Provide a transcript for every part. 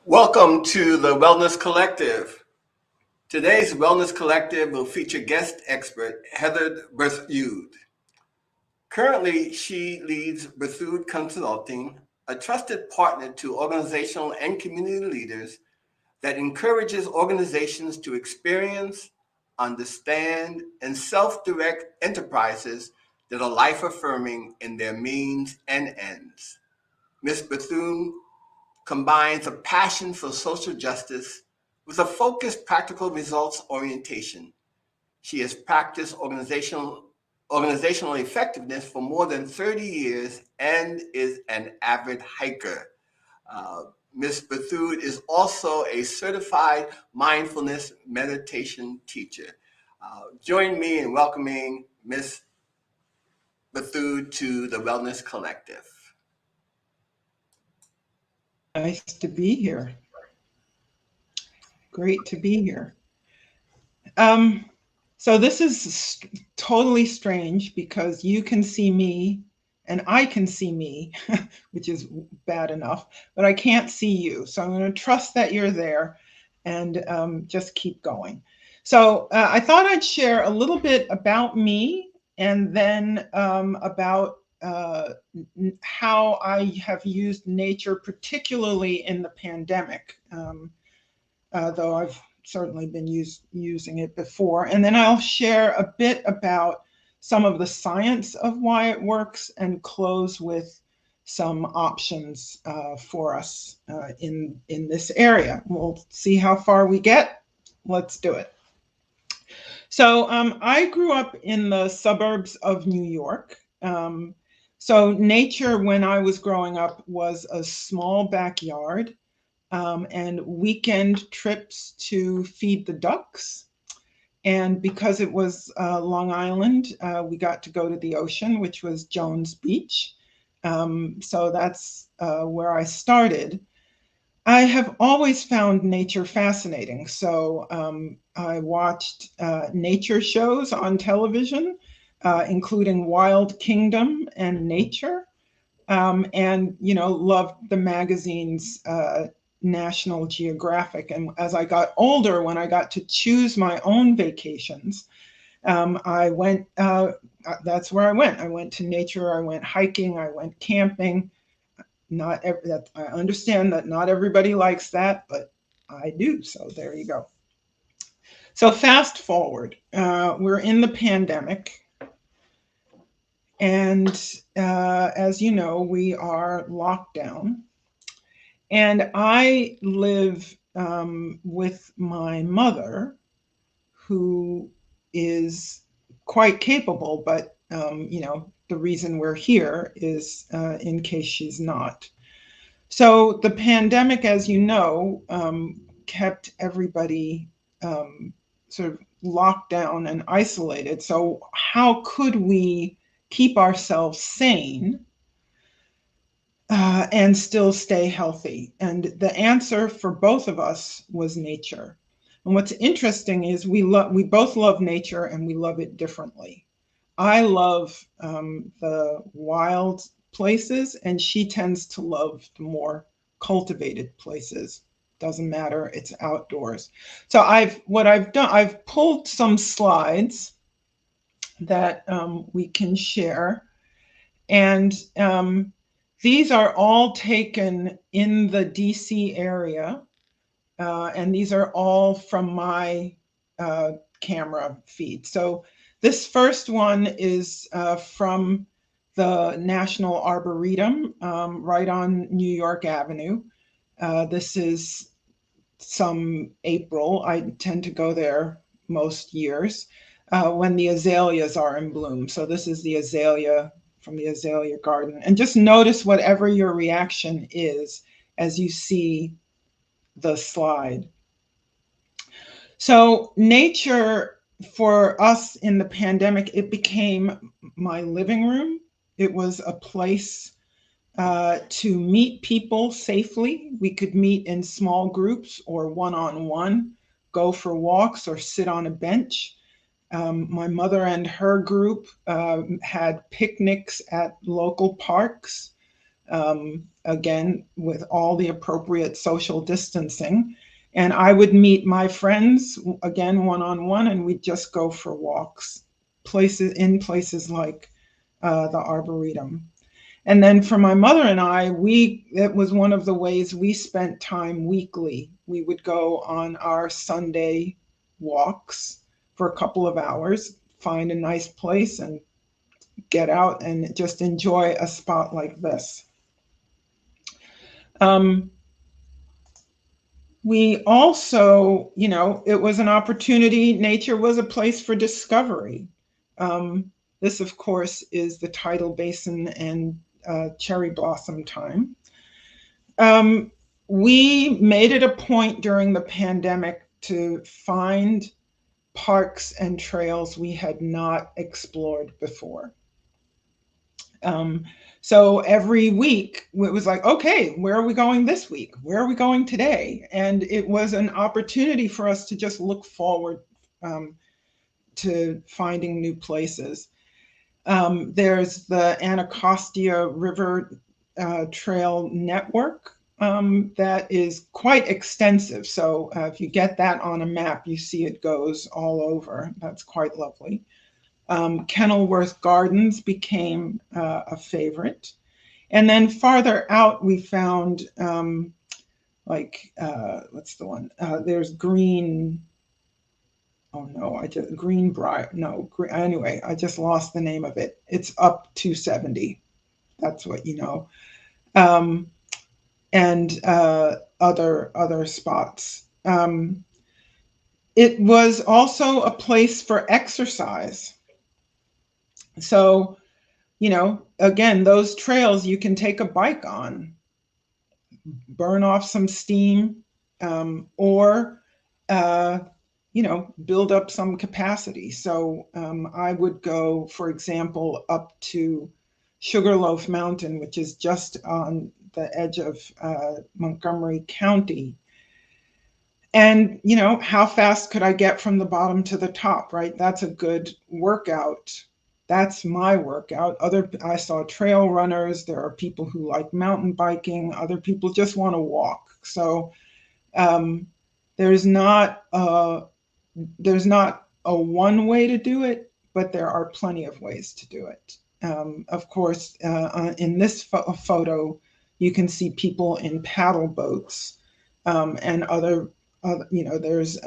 Welcome to the Wellness Collective. Today's Wellness Collective will feature guest expert Heather Berthoud. Currently, she leads Berthoud Consulting, a trusted partner to organizational and community leaders that encourages organizations to experience, understand, and self-direct enterprises that are life-affirming in their means and ends. Ms. Berthoud combines a passion for social justice with a focused practical results orientation. She has practiced organizational effectiveness for more than 30 years and is an avid hiker. Ms. Berthoud is also a certified mindfulness meditation teacher. Join me in welcoming Ms. Berthoud to the Wellness Collective. Nice to be here. Great to be here. So this is totally strange because you can see me and I can see me, which is bad enough, but I can't see you. So I'm going to trust that you're there and just keep going. So I thought I'd share a little bit about me and then about how I have used nature, particularly in the pandemic, though I've certainly been using it before. And then I'll share a bit about some of the science of why it works and close with some options for us in this area. We'll see how far we get. Let's do it. So I grew up in the suburbs of New York. So nature when I was growing up was a small backyard and weekend trips to feed the ducks. And because it was Long Island, we got to go to the ocean, which was Jones Beach. So that's where I started. I have always found nature fascinating. So I watched nature shows on television, including Wild Kingdom and Nature, and, you know, loved the magazines National Geographic. And as I got older, when I got to choose my own vacations, I went, that's where I went. I went to nature, I went hiking, I went camping. I understand that not everybody likes that, but I do, so there you go. So fast forward, we're in the pandemic. And as you know, we are locked down. And I live with my mother, who is quite capable, but you know, the reason we're here is in case she's not. So the pandemic, as you know, kept everybody sort of locked down and isolated. So how could we keep ourselves sane and still stay healthy? And the answer for both of us was nature. And what's interesting is we both love nature and we love it differently. I love the wild places and she tends to love the more cultivated places. Doesn't matter, it's outdoors. So what I've done, I've pulled some slides that we can share. And these are all taken in the DC area. And these are all from my camera feed. So this first one is from the National Arboretum right on New York Avenue. This is some April. I tend to go there most years when the azaleas are in bloom. So this is the azalea from the azalea garden. And just notice whatever your reaction is as you see the slide. So nature for us in the pandemic, it became my living room. It was a place to meet people safely. We could meet in small groups or one-on-one, go for walks or sit on a bench. My mother and her group had picnics at local parks, again, with all the appropriate social distancing. And I would meet my friends, again, one-on-one, and we'd just go for walks, places like the Arboretum. And then for my mother and I, it was one of the ways we spent time weekly. We would go on our Sunday walks for a couple of hours, find a nice place and get out and just enjoy a spot like this. We also, it was an opportunity. Nature was a place for discovery. This, of course, is the tidal basin and cherry blossom time. We made it a point during the pandemic to find parks and trails we had not explored before. So every week it was like, okay, where are we going this week? Where are we going today? And it was an opportunity for us to just look forward to finding new places. There's the Anacostia River Trail Network that is quite extensive. So if you get that on a map, you see it goes all over. That's quite lovely. Kenilworth Gardens became a favorite. And then farther out, we found what's the one? There's Greenbrier. Anyway, I just lost the name of it. It's up 270. That's what you know. And other spots. It was also a place for exercise. So, again, those trails you can take a bike on, burn off some steam, or build up some capacity. So I would go, for example, up to Sugarloaf Mountain, which is just on the edge of Montgomery County. And, how fast could I get from the bottom to the top, right? That's a good workout. That's my workout. I saw trail runners. There are people who like mountain biking. Other people just want to walk. So there's not a one way to do it, but there are plenty of ways to do it. Of course, in this photo, you can see people in paddle boats and other, there's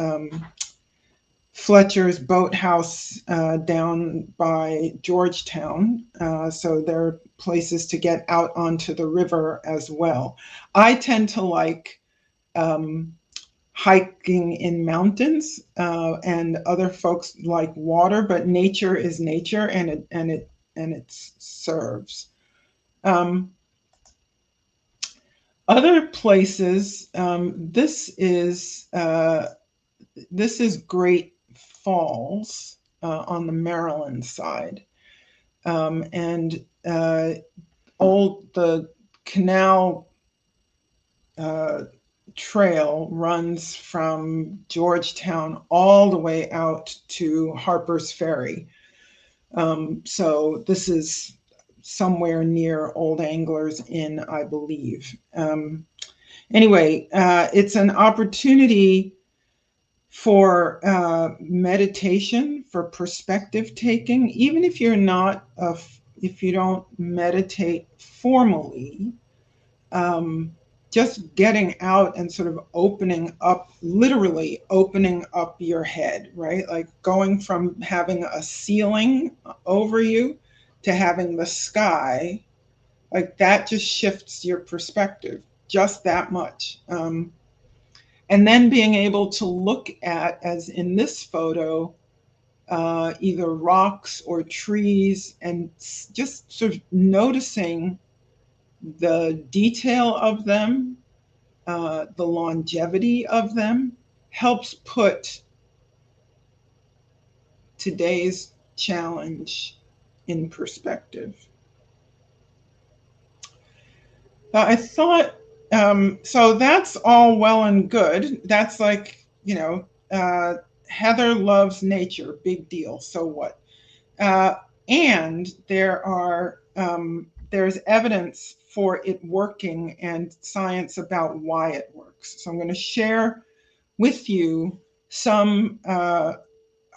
Fletcher's Boathouse down by Georgetown. So there are places to get out onto the river as well. I tend to like hiking in mountains, and other folks like water, but nature is nature, and it serves. Other places. This is Great Falls on the Maryland side, and the canal trail runs from Georgetown all the way out to Harper's Ferry. So this is somewhere near Old Anglers Inn, I believe. Anyway, it's an opportunity for meditation, for perspective taking, even if you're not, if you don't meditate formally, just getting out and sort of literally opening up your head, right? Like going from having a ceiling over you to having the sky, like that just shifts your perspective just that much. And then being able to look at, as in this photo, either rocks or trees, and just sort of noticing the detail of them, the longevity of them, helps put today's challenge in perspective. I thought, so that's all well and good. That's like, Heather loves nature, big deal. So what? And there's evidence for it working and science about why it works. So I'm going to share with you some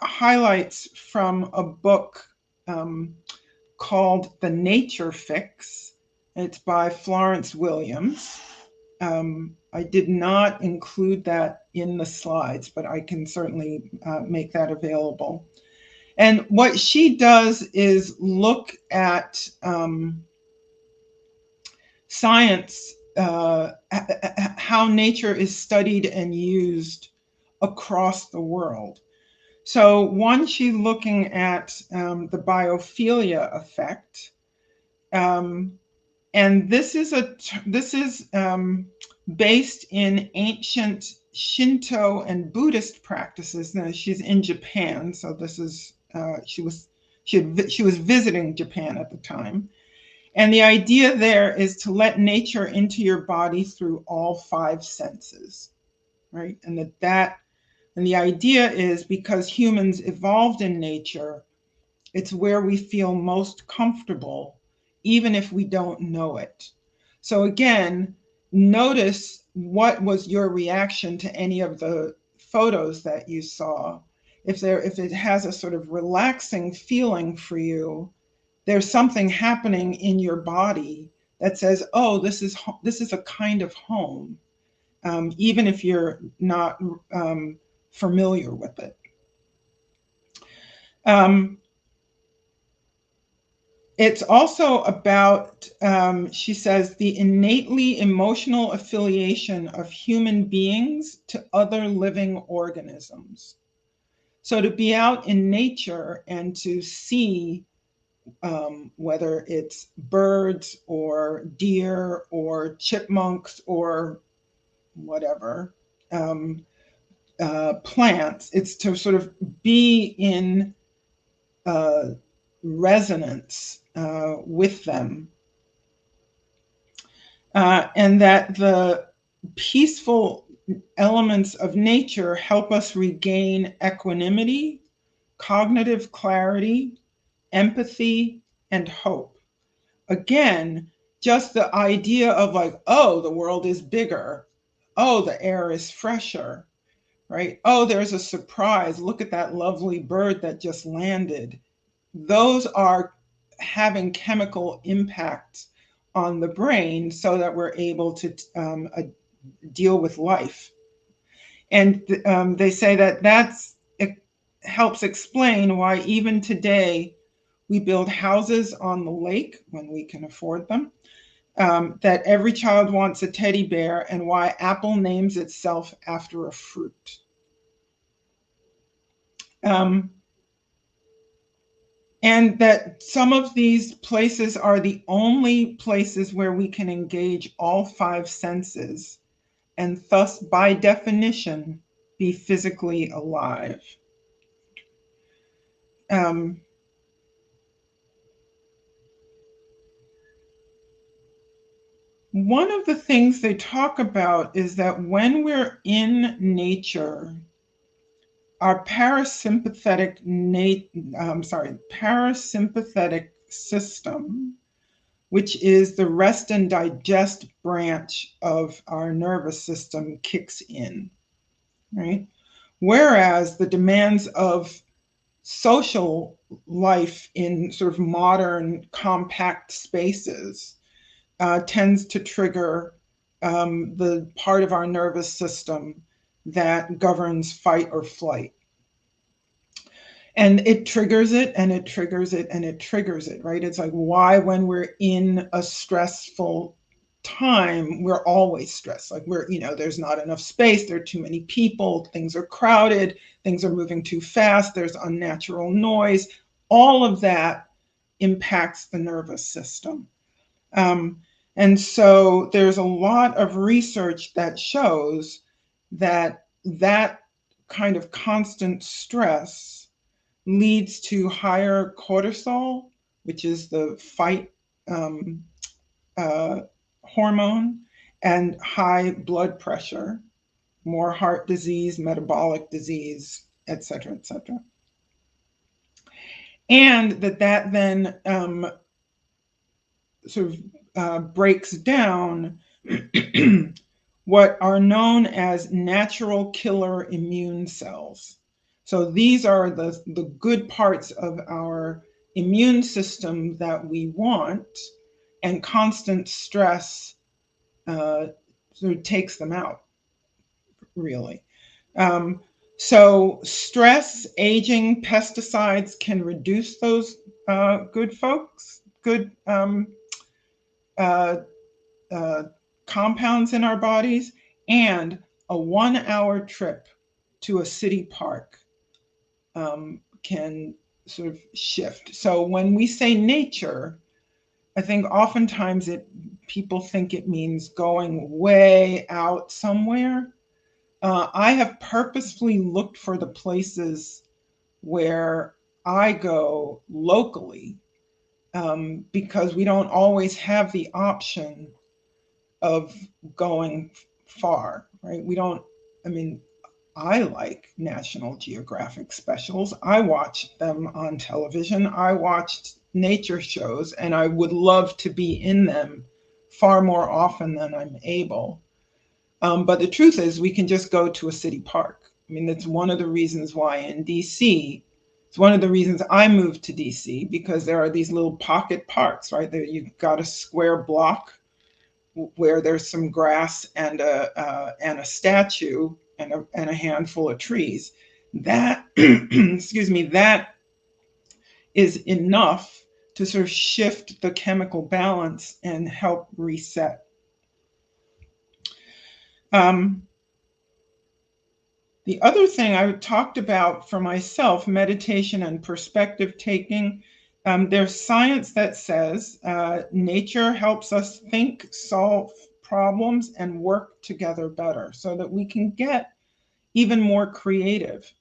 highlights from a book called The Nature Fix. It's by Florence Williams. I did not include that in the slides, but I can certainly make that available. And what she does is look at science, how nature is studied and used across the world. So one, she's looking at the biophilia effect. And this is based in ancient Shinto and Buddhist practices. Now, she's in Japan, so this is she was visiting Japan at the time. And the idea there is to let nature into your body through all 5 senses, right? And the idea is because humans evolved in nature, it's where we feel most comfortable, even if we don't know it. So again, notice what was your reaction to any of the photos that you saw. If it has a sort of relaxing feeling for you, there's something happening in your body that says, oh, this is a kind of home, even if you're not familiar with it. It's also about, she says, the innately emotional affiliation of human beings to other living organisms. So to be out in nature and to see whether it's birds or deer or chipmunks or whatever, plants, it's to sort of be in resonance with them. And that the peaceful elements of nature help us regain equanimity, cognitive clarity, empathy, and hope. Again, just the idea of like, oh, the world is bigger. Oh, the air is fresher, right? Oh, there's a surprise. Look at that lovely bird that just landed. Those are having chemical impacts on the brain so that we're able to deal with life. And they say that it helps explain why even today we build houses on the lake when we can afford them, that every child wants a teddy bear, and why Apple names itself after a fruit. And that some of these places are the only places where we can engage all 5 senses and thus, by definition, be physically alive. One of the things they talk about is that when we're in nature, our parasympathetic system, which is the rest and digest branch of our nervous system, kicks in, right? Whereas the demands of social life in sort of modern compact spaces tends to trigger the part of our nervous system that governs fight or flight. And it triggers it, and it triggers it, and it triggers it, right? It's like, why, when we're in a stressful time, we're always stressed. Like there's not enough space, there are too many people, things are crowded, things are moving too fast, there's unnatural noise. All of that impacts the nervous system. And so there's a lot of research that shows that that kind of constant stress leads to higher cortisol, which is the fight hormone, and high blood pressure, more heart disease, metabolic disease, et cetera, et cetera. And that then sort of breaks down what are known as natural killer immune cells. So these are the good parts of our immune system that we want, and constant stress sort of takes them out, really. So stress, aging, pesticides can reduce those good compounds in our bodies, and a 1-hour trip to a city park can sort of shift. So when we say nature, I think oftentimes people think it means going way out somewhere. I have purposefully looked for the places where I go locally because we don't always have the option of going far, right? I like National Geographic specials. I watch them on television. I watched nature shows, and I would love to be in them far more often than I'm able. But the truth is, we can just go to a city park. I mean, that's one of the reasons why in DC, it's one of the reasons I moved to DC, because there are these little pocket parks, right? There, you've got a square block where there's some grass and a statue and a handful of trees. That, excuse me, that is enough to sort of shift the chemical balance and help reset. The other thing I talked about for myself, meditation and perspective taking, there's science that says nature helps us think, solve problems, and work together better so that we can get even more creative.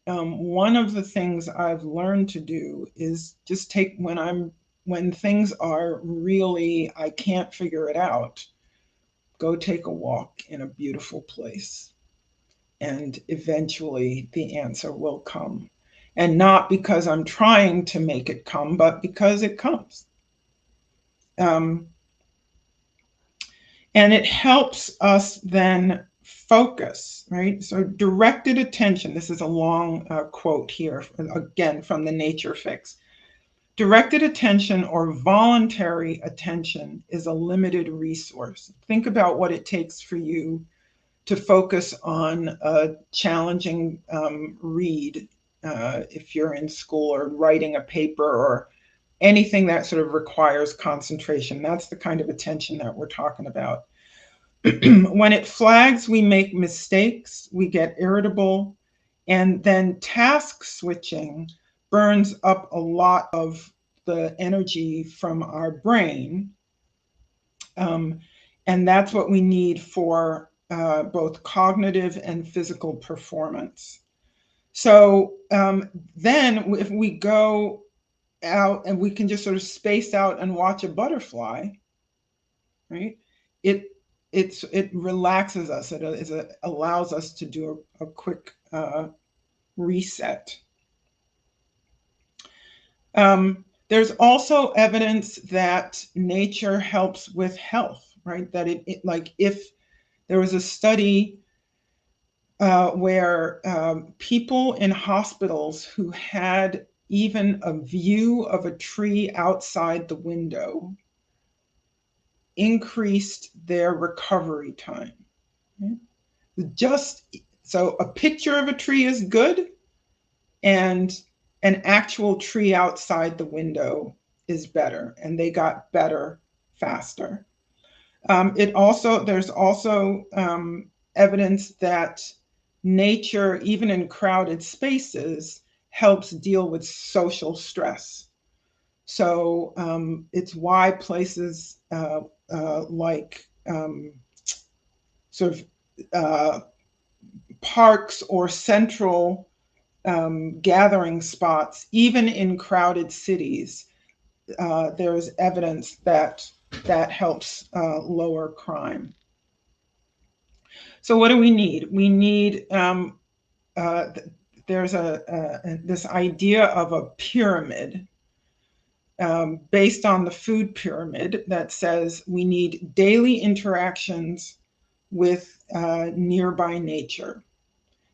One of the things I've learned to do is just take when things are really, I can't figure it out, go take a walk in a beautiful place. And eventually the answer will come. And not because I'm trying to make it come, but because it comes. And it helps us then focus, right? So directed attention, this is a long quote here, again, from the Nature Fix. Directed attention or voluntary attention is a limited resource. Think about what it takes for you to focus on a challenging read if you're in school, or writing a paper, or anything that sort of requires concentration. That's the kind of attention that we're talking about. When it flags, we make mistakes, we get irritable, and then task switching burns up a lot of the energy from our brain. And that's what we need for both cognitive and physical performance. So then if we go out and we can just sort of space out and watch a butterfly, right? It relaxes us. It allows us to do a quick reset. There's also evidence that nature helps with health, right? That it like if there was a study where people in hospitals who had even a view of a tree outside the window increased their recovery time. Right? Just so a picture of a tree is good, and an actual tree outside the window is better, and they got better faster. There's also evidence that nature, even in crowded spaces, helps deal with social stress. So it's why places like sort of parks or central gathering spots, even in crowded cities, there's evidence that that helps lower crime. So what do we need? We need, there's this idea of a pyramid based on the food pyramid that says we need daily interactions with nearby nature.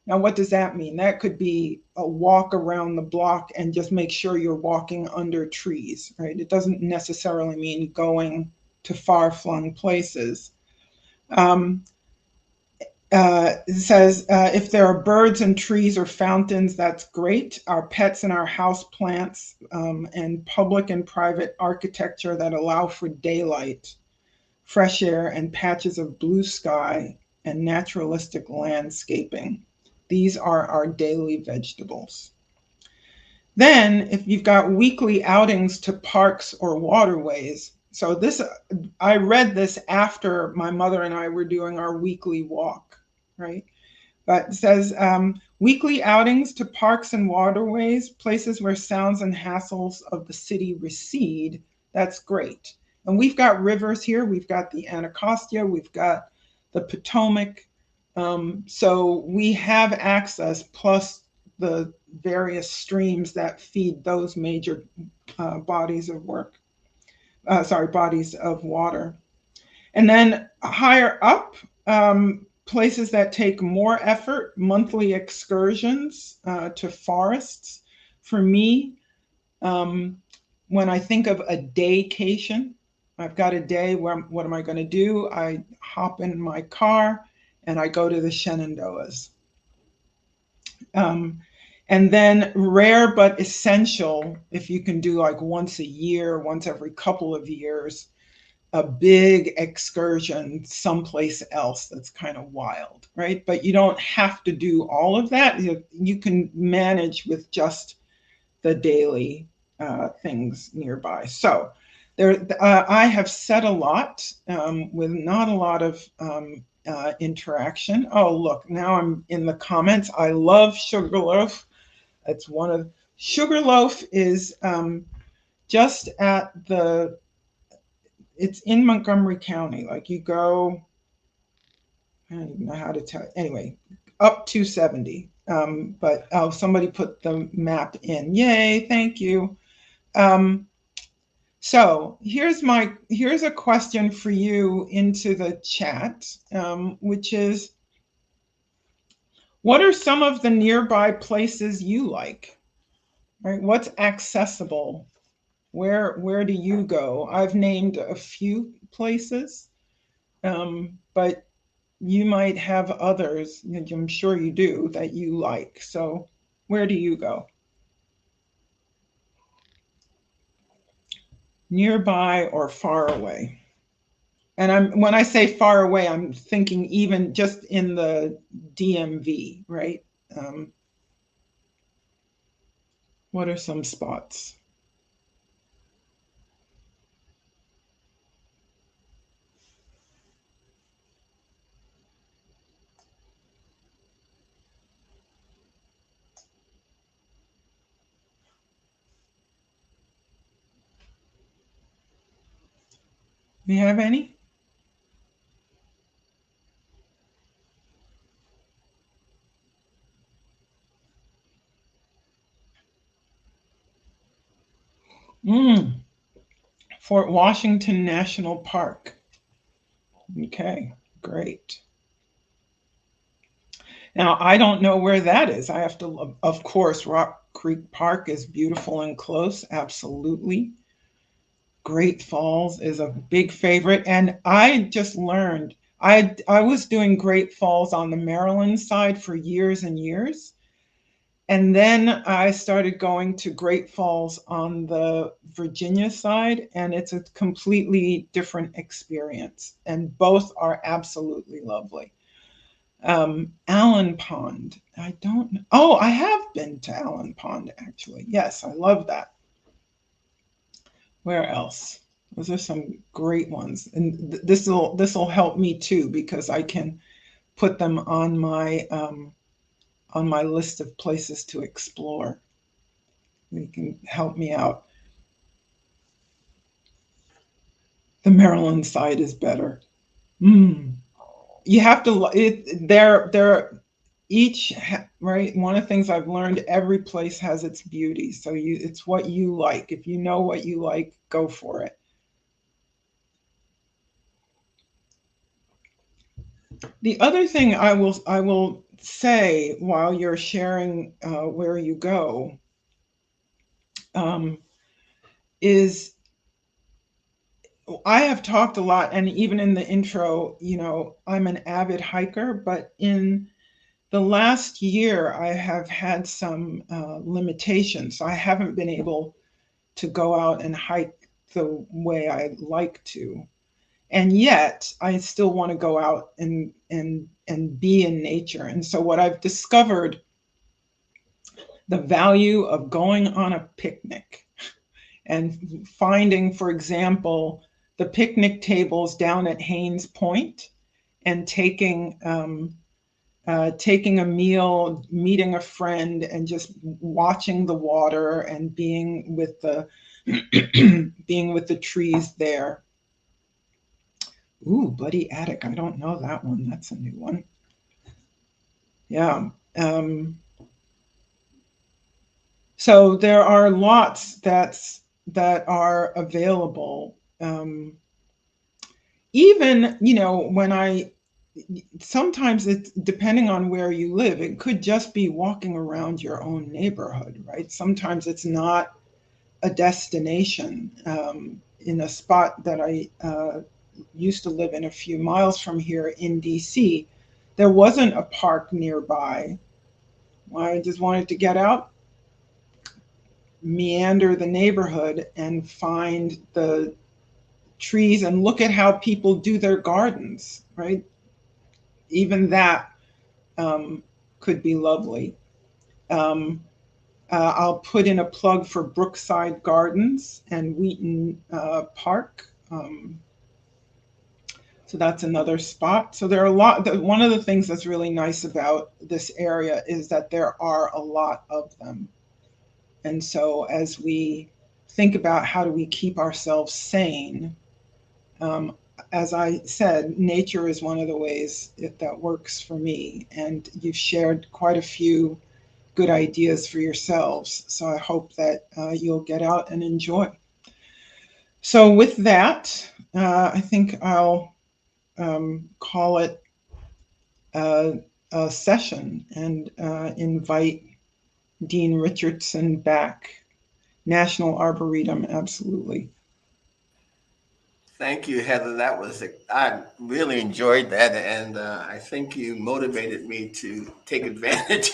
Now, what does that mean? That could be a walk around the block and just make sure you're walking under trees, right? It doesn't necessarily mean going to far-flung places. It says, if there are birds and trees or fountains, that's great. Our pets and our house plants and public and private architecture that allow for daylight, fresh air, and patches of blue sky and naturalistic landscaping. These are our daily vegetables. Then, if you've got weekly outings to parks or waterways, so this, I read this after my mother and I were doing our weekly walk, right? But it says weekly outings to parks and waterways, places where sounds and hassles of the city recede. That's great. And we've got rivers here. We've got the Anacostia. We've got the Potomac. So we have access, plus the various streams that feed those major bodies of bodies of water. And then higher up, places that take more effort, monthly excursions to forests. For me, when I think of a daycation, I've got a day where what am I going to do? I hop in my car and I go to the Shenandoahs. And then rare but essential, if you can do like once a year, once every couple of years, a big excursion someplace else that's kind of wild, right? But you don't have to do all of that. You can manage with just the daily things nearby. So there, I have said a lot with not a lot of interaction. Oh, look, now I'm in the comments. I love Sugarloaf. That's one of, Sugarloaf is just at the, it's in Montgomery County. Like you go, I don't even know how to tell. Anyway, up 270. But oh, somebody put the map in. Yay! Thank you. So here's a question for you into the chat, which is, what are some of the nearby places you like? Right? What's accessible? Where do you go? I've named a few places, but you might have others, I'm sure you do, that you like. So where do you go? Nearby or far away? And when I say far away, I'm thinking even just in the DMV, right? What are some spots? Do you have any? Fort Washington National Park. Okay, great. Now, I don't know where that is. I have to, of course, Rock Creek Park is beautiful and close, absolutely. Great Falls is a big favorite. And I just learned, I was doing Great Falls on the Maryland side for years and years. And then I started going to Great Falls on the Virginia side, and it's a completely different experience. And both are absolutely lovely. Allen Pond, I don't know. Oh, I have been to Allen Pond, actually. Yes, I love that. Where else? Those are some great ones, and this will help me too, because I can put them on my list of places to explore. They can help me out. The Maryland side is better. You have to. They're each right. One of the things I've learned: every place has its beauty. So it's what you like. If you know what you like, go for it. The other thing I will say while you're sharing where you go is, I have talked a lot, and even in the intro, I'm an avid hiker, but in the last year, I have had some limitations. I haven't been able to go out and hike the way I like to. And yet I still want to go out and be in nature. And so what I've discovered, the value of going on a picnic and finding, for example, the picnic tables down at Haynes Point, and taking a meal, meeting a friend, and just watching the water and being with the being with the trees there. Ooh, Bloody Attic. I don't know that one. That's a new one. Yeah. So there are lots that are available. Even, when sometimes it's depending on where you live, it could just be walking around your own neighborhood, right? Sometimes it's not a destination. In a spot that I used to live in a few miles from here in DC, there wasn't a park nearby. I just wanted to get out, meander the neighborhood, and find the trees and look at how people do their gardens, right? Even that could be lovely. I'll put in a plug for Brookside Gardens and Wheaton Park. So that's another spot. So there are a lot. One of the things that's really nice about this area is that there are a lot of them. And so as we think about how do we keep ourselves sane, as I said, nature is one of the ways that works for me. And you've shared quite a few good ideas for yourselves. So I hope that you'll get out and enjoy. So with that, I think I'll call it a session and invite Dean Richardson back. National Arboretum, absolutely. Thank you, Heather. I really enjoyed that, and I think you motivated me to take advantage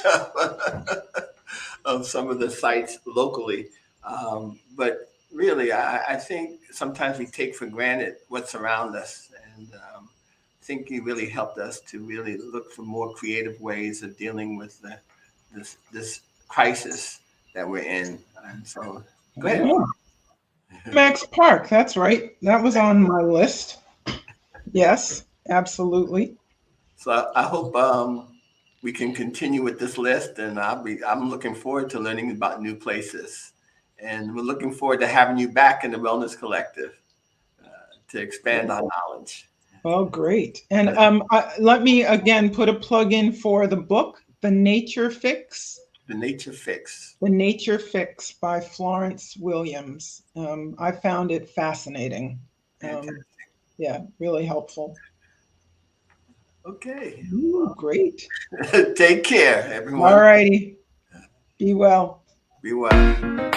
of some of the sites locally. But really, I think sometimes we take for granted what's around us, and I think you really helped us to really look for more creative ways of dealing with this crisis that we're in. And so, go ahead. Yeah. Max Park, that's right. That was on my list. Yes, absolutely. So I hope we can continue with this list, and I'm looking forward to learning about new places, and we're looking forward to having you back in the Wellness Collective to expand our knowledge. Well, great. And let me again put a plug in for the book, The Nature Fix. The Nature Fix. The Nature Fix by Florence Williams. I found it fascinating. Yeah, really helpful. Okay. Ooh, great. Take care, everyone. All righty. Be well. Be well.